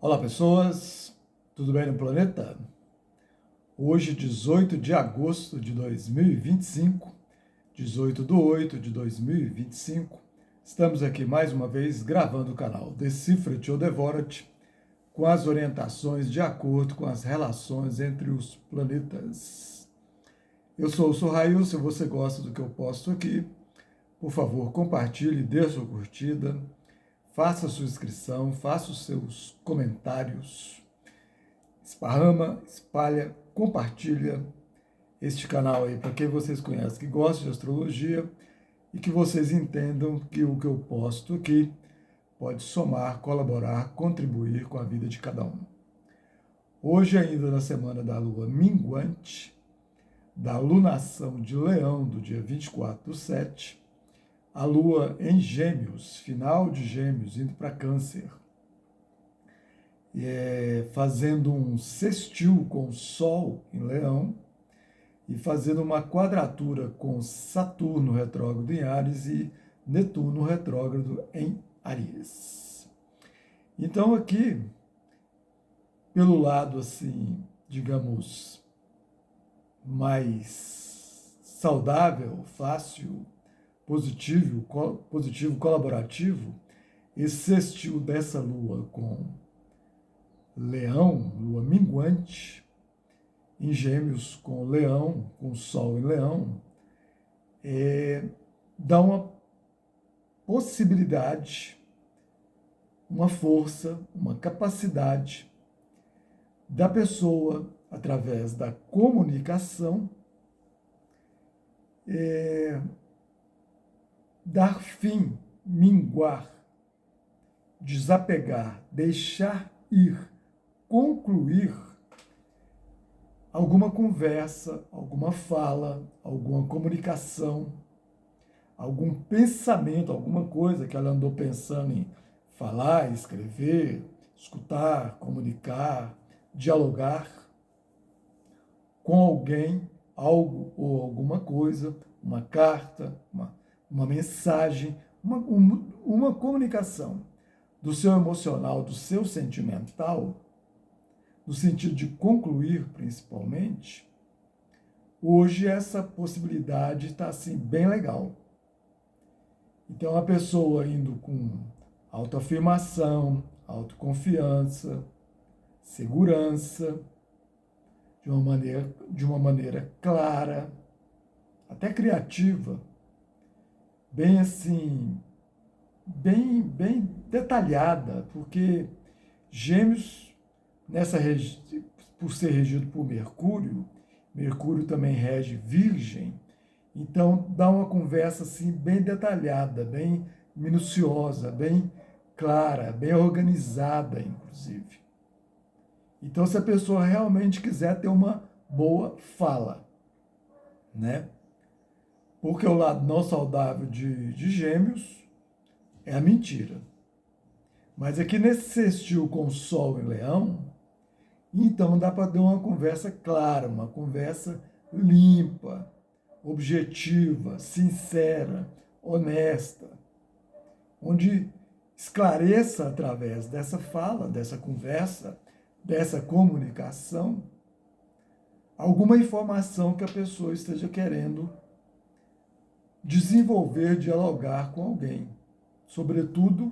Olá, pessoas, tudo bem no planeta? Hoje, 18 de agosto de 2025, 18/8/2025, estamos aqui mais uma vez gravando o canal Decifra-te ou Devora-te, com as orientações de acordo com as relações entre os planetas. Eu sou o Sorrail. Se você gosta do que eu posto aqui, por favor, compartilhe, dê sua curtida, faça sua inscrição, faça os seus comentários, esparrama, espalha, compartilha este canal aí para quem vocês conhecem que gosta de astrologia e que vocês entendam que o que eu posto aqui pode somar, colaborar, contribuir com a vida de cada um. Hoje, ainda na semana da lua minguante, da lunação de Leão, do dia 24/7, a lua em Gêmeos, final de Gêmeos, indo para Câncer, fazendo um sextil com o Sol em Leão e fazendo uma quadratura com Saturno retrógrado em Áries e Netuno retrógrado em Áries. Então aqui, pelo lado assim, digamos, mais saudável, fácil, positivo, colaborativo, esse sextil dessa lua com Leão, lua minguante, em Gêmeos com Leão, com Sol em Leão, dá uma possibilidade, uma força, uma capacidade da pessoa, através da comunicação, dar fim, minguar, desapegar, deixar ir, concluir alguma conversa, alguma fala, alguma comunicação, algum pensamento, alguma coisa que ela andou pensando em falar, escrever, escutar, comunicar, dialogar com alguém, algo ou alguma coisa, uma carta, uma mensagem, uma comunicação do seu emocional, do seu sentimental, no sentido de concluir, principalmente. Hoje essa possibilidade está assim bem legal. Então a pessoa indo com autoafirmação, autoconfiança, segurança, de uma maneira clara, até criativa, bem assim, bem detalhada, porque Gêmeos, por ser regido por Mercúrio, Mercúrio também rege Virgem, então dá uma conversa assim bem detalhada, bem minuciosa, bem clara, bem organizada, inclusive. Então, se a pessoa realmente quiser ter uma boa fala, né? Porque o lado não saudável de Gêmeos é a mentira. Mas aqui nesse sextil com o Sol em Leão, então dá para ter uma conversa clara, uma conversa limpa, objetiva, sincera, honesta, onde esclareça através dessa fala, dessa conversa, dessa comunicação, alguma informação que a pessoa esteja querendo desenvolver, dialogar com alguém. Sobretudo,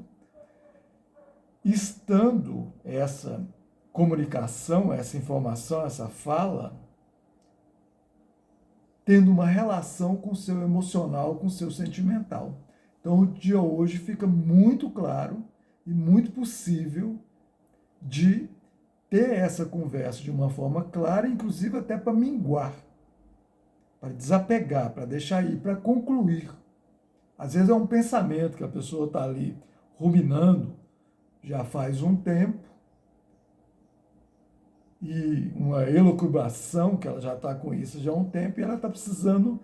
estando essa comunicação, essa informação, essa fala, tendo uma relação com o seu emocional, com o seu sentimental. Então, o dia hoje fica muito claro e muito possível de ter essa conversa de uma forma clara, inclusive até para minguar, para desapegar, para deixar ir, para concluir. Às vezes é um pensamento que a pessoa está ali ruminando já faz um tempo, e uma elucubração que ela já está com isso já há um tempo, e ela está precisando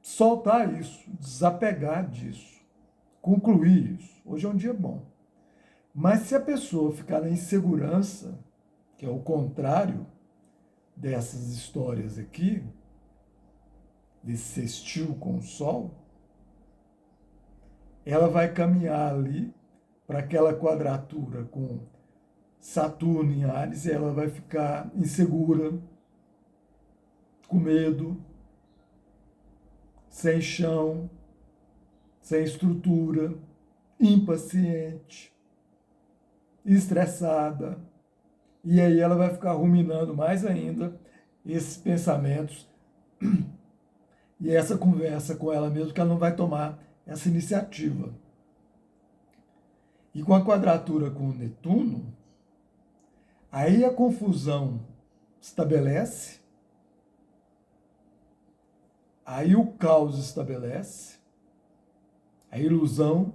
soltar isso, desapegar disso, concluir isso. Hoje é um dia bom. Mas se a pessoa ficar na insegurança, que é o contrário dessas histórias aqui, desse sextil com o Sol, ela vai caminhar ali para aquela quadratura com Saturno em Áries, e ela vai ficar insegura, com medo, sem chão, sem estrutura, impaciente, estressada. E aí ela vai ficar ruminando mais ainda esses pensamentos e essa conversa com ela mesma, que ela não vai tomar essa iniciativa. E com a quadratura com o Netuno, aí a confusão estabelece, aí o caos estabelece, a ilusão,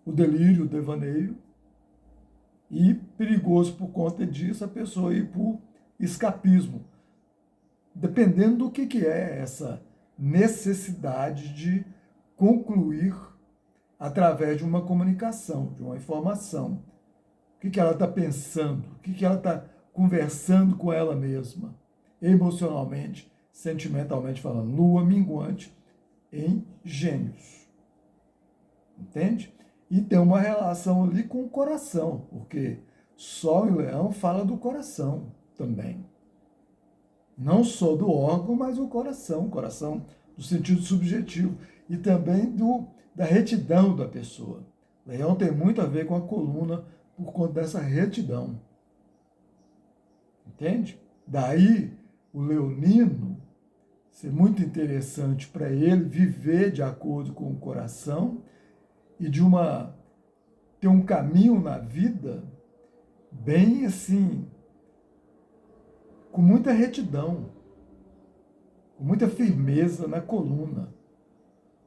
o delírio, o devaneio, e perigoso por conta disso a pessoa ir por escapismo, dependendo do que é essa necessidade de concluir através de uma comunicação, de uma informação. O que ela está pensando, o que ela está conversando com ela mesma, emocionalmente, sentimentalmente falando. Lua minguante em Gêmeos. Entende? E tem uma relação ali com o coração, porque Sol em Leão fala do coração também. Não só do órgão, mas o coração do sentido subjetivo e também da retidão da pessoa. Leão tem muito a ver com a coluna por conta dessa retidão. Entende? Daí o leonino ser muito interessante para ele viver de acordo com o coração e ter um caminho na vida bem assim, com muita retidão, com muita firmeza na coluna.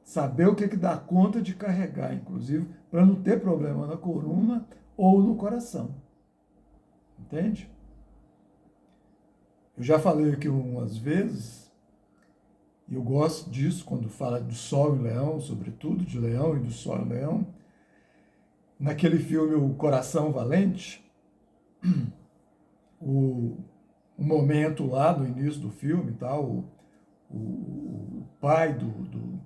Saber o que dá conta de carregar, inclusive, para não ter problema na coluna ou no coração. Entende? Eu já falei aqui umas vezes, e eu gosto disso quando fala do Sol em Leão, sobretudo de Leão e do Sol em Leão. Naquele filme O Coração Valente, o momento lá no início do filme, tal, o pai do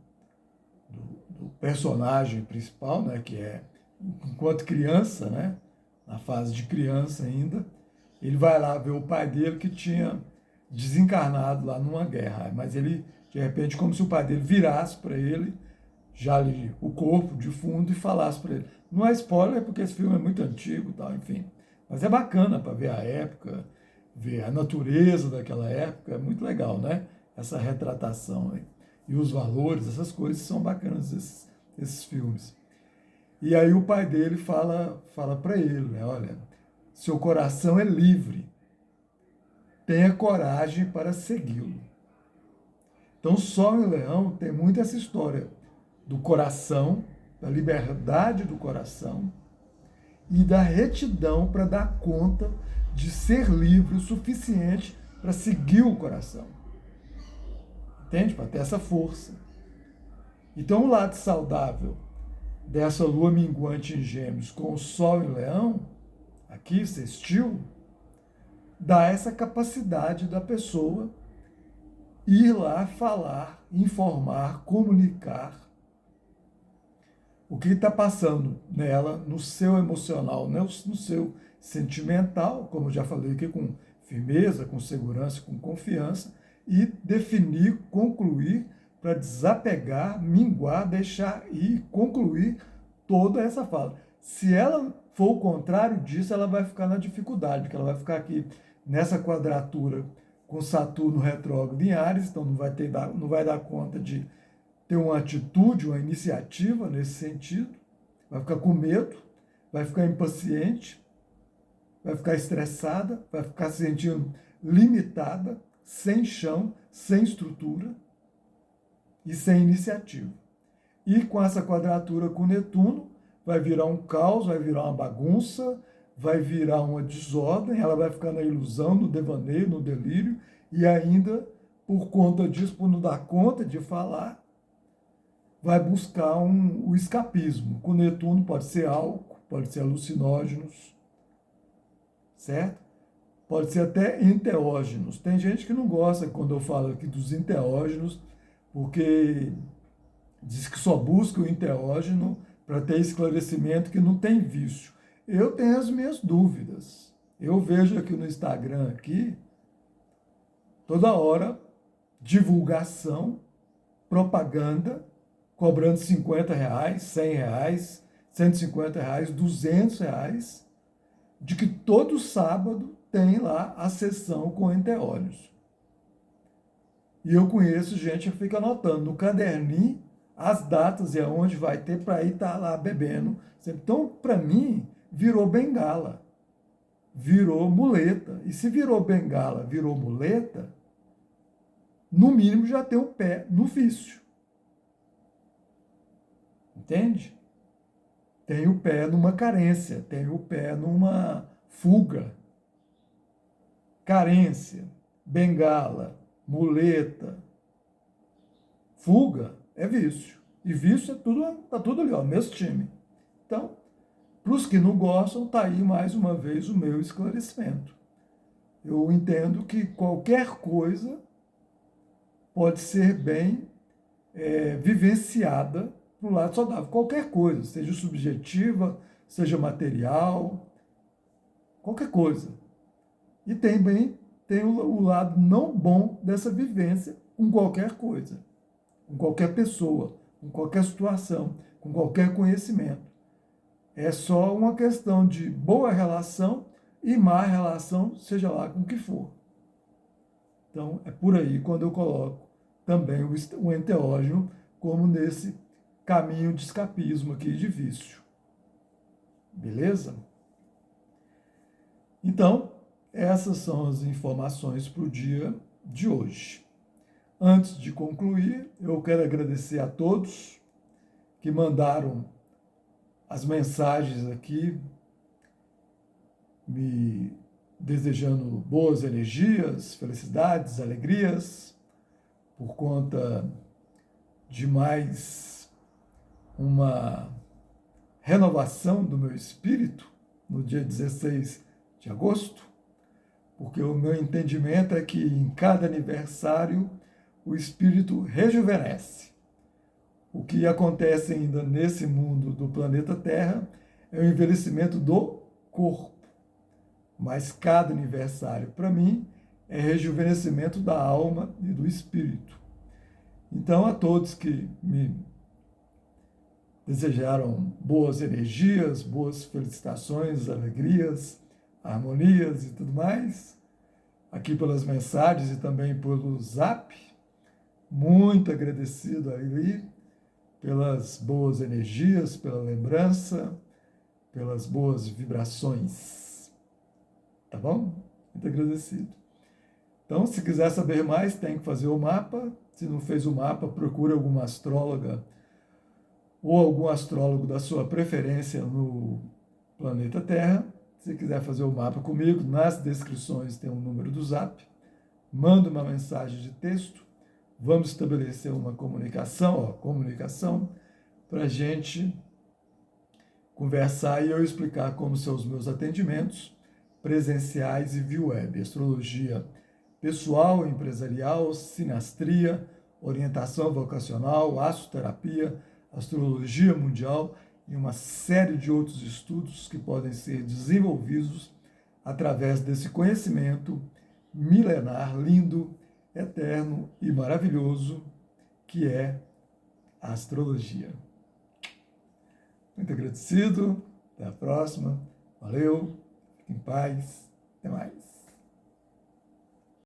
personagem principal, né, que é, enquanto criança, né, na fase de criança ainda, ele vai lá ver o pai dele que tinha desencarnado lá numa guerra, mas ele, de repente, como se o pai dele virasse para ele, já ali, o corpo de fundo, e falasse para ele. Não é spoiler, porque esse filme é muito antigo, tal, enfim, mas é bacana para ver a época, ver a natureza daquela época, é muito legal, né? Essa retratação aí. E os valores, essas coisas são bacanas, esses filmes. E aí o pai dele fala para ele, né? Olha, seu coração é livre, tenha coragem para segui-lo. Então, Sol em Leão tem muito essa história do coração, da liberdade do coração e da retidão para dar conta de ser livre o suficiente para seguir o coração. Entende? Para ter essa força. Então, o lado saudável dessa lua minguante em Gêmeos com o Sol em Leão, aqui, sextil, dá essa capacidade da pessoa ir lá falar, informar, comunicar o que está passando nela, no seu emocional, no seu sentimental, como eu já falei aqui, com firmeza, com segurança, com confiança, e definir, concluir, para desapegar, minguar, deixar ir, concluir toda essa fala. Se ela for o contrário disso, ela vai ficar na dificuldade, porque ela vai ficar aqui nessa quadratura com Saturno retrógrado em Áries, então não vai dar conta de ter uma atitude, uma iniciativa nesse sentido, vai ficar com medo, vai ficar impaciente, vai ficar estressada, vai ficar se sentindo limitada, sem chão, sem estrutura e sem iniciativa. E com essa quadratura com Netuno, vai virar um caos, vai virar uma bagunça, vai virar uma desordem, ela vai ficar na ilusão, no devaneio, no delírio, e ainda, por conta disso, por não dar conta de falar, vai buscar o escapismo. Com Netuno pode ser álcool, pode ser alucinógenos, certo? Pode ser até enteógenos. Tem gente que não gosta quando eu falo aqui dos enteógenos, porque diz que só busca o enteógeno para ter esclarecimento, que não tem vício. Eu tenho as minhas dúvidas. Eu vejo aqui no Instagram, aqui, toda hora, divulgação, propaganda, cobrando R$ 50, R$ 100, R$ 150, R$ 200, de que todo sábado tem lá a sessão com enteólios. E eu conheço gente que fica anotando no caderninho as datas e aonde vai ter para ir estar lá bebendo. Então, para mim, virou bengala, virou muleta. E se virou bengala, virou muleta, no mínimo já tem um pé no vício. Entende? Tem o pé numa carência, tem o pé numa fuga. Carência, bengala, muleta, fuga é vício. E vício é tudo, tá tudo ali, ó, mesmo time. Então, para os que não gostam, tá aí mais uma vez o meu esclarecimento. Eu entendo que qualquer coisa pode ser bem vivenciada para o lado saudável. Qualquer coisa, seja subjetiva, seja material, qualquer coisa. E tem o lado não bom dessa vivência com qualquer coisa, com qualquer pessoa, com qualquer situação, com qualquer conhecimento. É só uma questão de boa relação e má relação, seja lá com o que for. Então, é por aí quando eu coloco também o enteógeno como nesse caminho de escapismo aqui de vício. Beleza? Então, essas são as informações para o dia de hoje. Antes de concluir, eu quero agradecer a todos que mandaram as mensagens aqui, me desejando boas energias, felicidades, alegrias, por conta de mais uma renovação do meu espírito no dia 16 de agosto, porque o meu entendimento é que em cada aniversário o espírito rejuvenesce. O que acontece ainda nesse mundo do planeta Terra é o envelhecimento do corpo. Mas cada aniversário, para mim, é rejuvenescimento da alma e do espírito. Então, a todos que me desejaram boas energias, boas felicitações, alegrias, harmonias e tudo mais, aqui pelas mensagens e também pelo Zap, muito agradecido aí pelas boas energias, pela lembrança, pelas boas vibrações. Tá bom? Muito agradecido. Então, se quiser saber mais, tem que fazer o mapa. Se não fez o mapa, procure alguma astróloga ou algum astrólogo da sua preferência no planeta Terra. Se quiser fazer o mapa comigo, nas descrições tem um número do Zap. Manda uma mensagem de texto. Vamos estabelecer uma comunicação, para a gente conversar e eu explicar como são os meus atendimentos presenciais e via web. Astrologia pessoal, empresarial, sinastria, orientação vocacional, astroterapia, astrologia mundial e uma série de outros estudos que podem ser desenvolvidos através desse conhecimento milenar, lindo, eterno e maravilhoso que é a astrologia. Muito agradecido, até a próxima, valeu, fique em paz, até mais.